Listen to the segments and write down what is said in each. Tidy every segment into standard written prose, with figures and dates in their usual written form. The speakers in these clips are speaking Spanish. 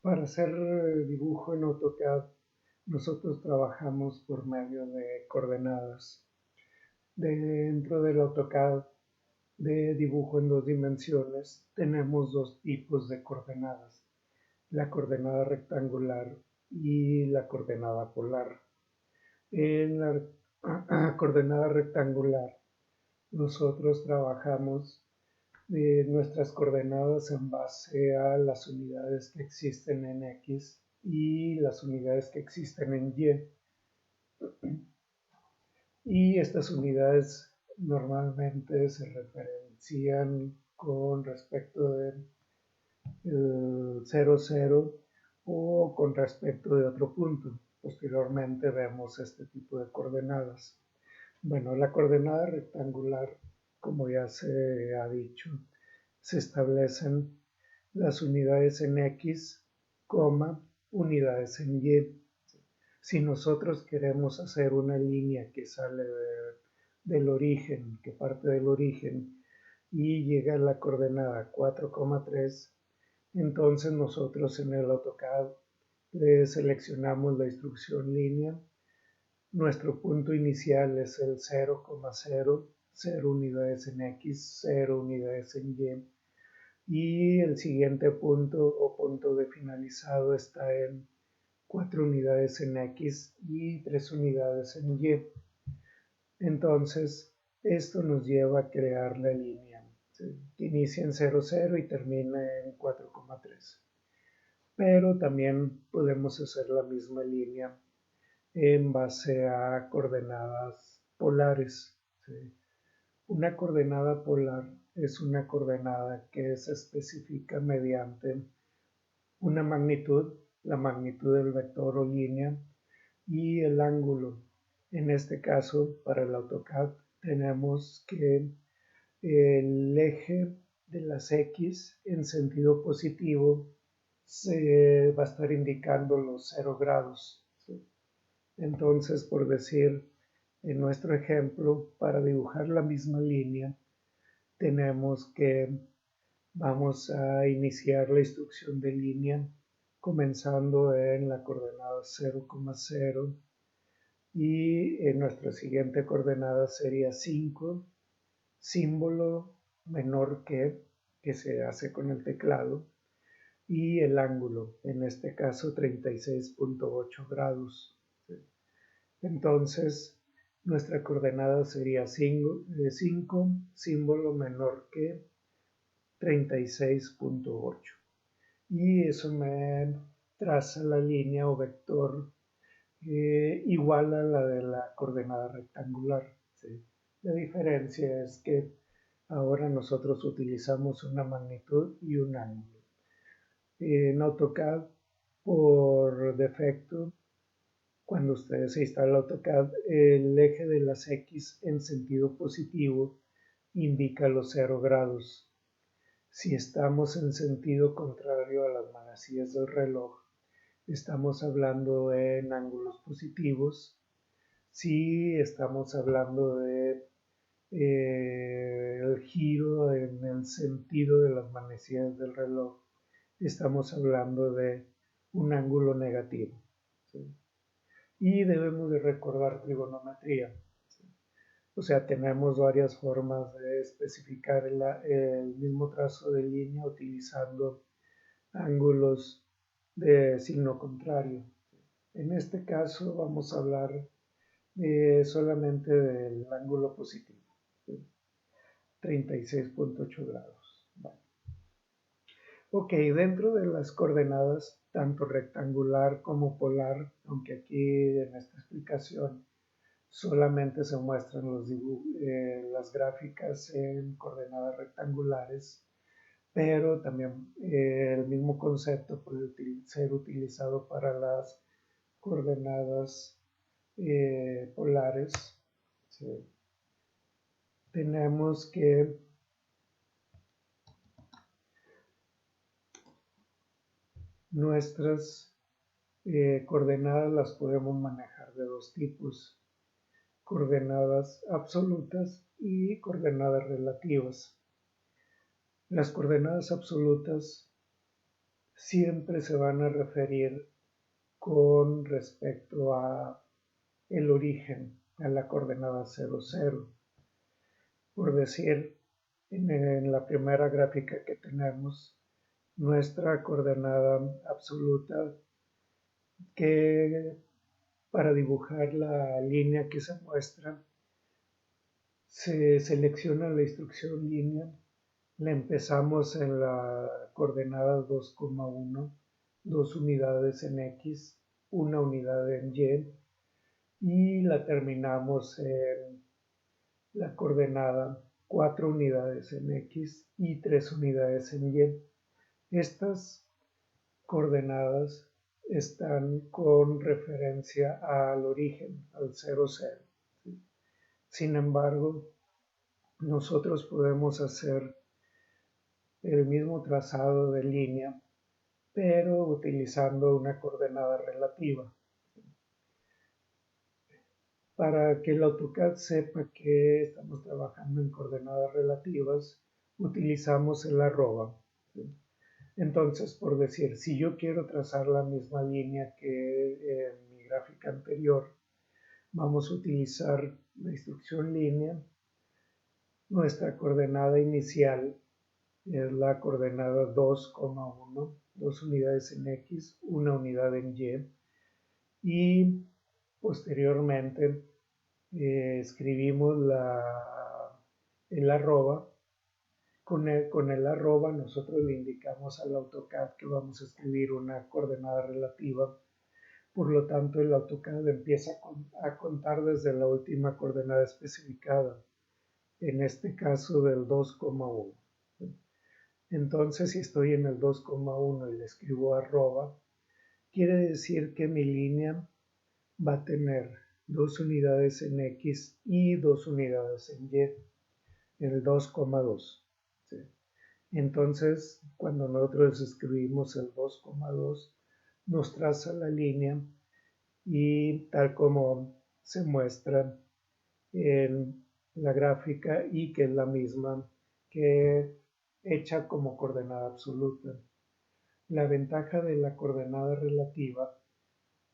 Para hacer dibujo en AutoCAD, nosotros trabajamos por medio de coordenadas. Dentro del AutoCAD de dibujo en dos dimensiones, tenemos dos tipos de coordenadas: la coordenada rectangular y la coordenada polar. En la coordenada rectangular, nosotros trabajamos nuestras coordenadas en base a las unidades que existen en X y las unidades que existen en Y. Y estas unidades normalmente se referencian con respecto del 0, 0 o con respecto de otro punto. Posteriormente vemos este tipo de coordenadas. Bueno, la coordenada rectangular, como ya se ha dicho, se establecen las unidades en X, unidades en Y. Si nosotros queremos hacer una línea que sale del origen, que parte del origen y llega a la coordenada 4,3, entonces nosotros en el AutoCAD le seleccionamos la instrucción línea. Nuestro punto inicial es el 0,0, 0 unidades en X, 0 unidades en Y. Y el siguiente punto o punto de finalizado está en 4 unidades en X y 3 unidades en Y. Entonces, esto nos lleva a crear la línea, ¿sí?, que inicia en 0, 0 y termina en 4,3. Pero también podemos hacer la misma línea en base a coordenadas polares, ¿sí? Una coordenada polar es una coordenada que se especifica mediante una magnitud, la magnitud del vector o línea, y el ángulo. En este caso, para el AutoCAD, tenemos que el eje de las X en sentido positivo se va a estar indicando los 0 grados, ¿sí? Entonces, por decir, en nuestro ejemplo, para dibujar la misma línea, tenemos que vamos a iniciar la instrucción de línea comenzando en la coordenada 0,0 y en nuestra siguiente coordenada sería 5, símbolo menor que se hace con el teclado, y el ángulo, en este caso 36,8 grados. Entonces, nuestra coordenada sería 5, símbolo menor que 36,8. Y eso me traza la línea o vector igual a la de la coordenada rectangular, ¿sí? La diferencia es que ahora nosotros utilizamos una magnitud y un ángulo. En AutoCAD, por defecto, cuando ustedes se instala AutoCAD, el eje de las X en sentido positivo indica los 0 grados. Si estamos en sentido contrario a las manecillas del reloj, estamos hablando en ángulos positivos. Si estamos hablando de el giro en el sentido de las manecillas del reloj, estamos hablando de un ángulo negativo, ¿sí? Y debemos de recordar trigonometría, ¿sí? O sea, tenemos varias formas de especificar el mismo trazo de línea utilizando ángulos de signo contrario. En este caso vamos a hablar solamente del ángulo positivo, ¿sí? 36,8 grados. Vale. Ok, dentro de las coordenadas, tanto rectangular como polar, aunque aquí en esta explicación solamente se muestran las gráficas en coordenadas rectangulares, pero también el mismo concepto puede ser utilizado para las coordenadas polares, ¿sí? Tenemos que nuestras coordenadas las podemos manejar de dos tipos: coordenadas absolutas y coordenadas relativas. Las coordenadas absolutas siempre se van a referir con respecto a el origen, a la coordenada 00. Por decir, en la primera gráfica que tenemos, nuestra coordenada absoluta, que para dibujar la línea que se muestra, se selecciona la instrucción línea, la empezamos en la coordenada 2,1, 2 unidades en X, una unidad en Y, y la terminamos en la coordenada 4 unidades en X y 3 unidades en Y. Estas coordenadas están con referencia al origen, al 0, 0. Sin embargo, nosotros podemos hacer el mismo trazado de línea, pero utilizando una coordenada relativa. Para que el AutoCAD sepa que estamos trabajando en coordenadas relativas, utilizamos el arroba. Entonces, por decir, si yo quiero trazar la misma línea que en mi gráfica anterior, vamos a utilizar la instrucción línea. Nuestra coordenada inicial es la coordenada 2,1, 2 unidades en X, una unidad en Y, y posteriormente escribimos el arroba. Con el arroba nosotros le indicamos al AutoCAD que vamos a escribir una coordenada relativa. Por lo tanto, el AutoCAD empieza a contar desde la última coordenada especificada, en este caso del 2,1. Entonces, si estoy en el 2,1 y le escribo arroba, quiere decir que mi línea va a tener 2 unidades en X y 2 unidades en Y, el 2,2. ¿Sí? Entonces, cuando nosotros escribimos el 2,2, nos traza la línea y tal como se muestra en la gráfica y que es la misma que hecha como coordenada absoluta. La ventaja de la coordenada relativa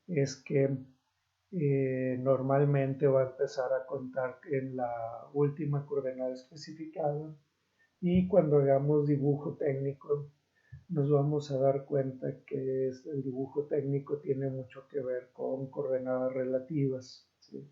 es que normalmente va a empezar a contar en la última coordenada especificada, y cuando hagamos dibujo técnico nos vamos a dar cuenta que el dibujo técnico tiene mucho que ver con coordenadas relativas. ¿Sí?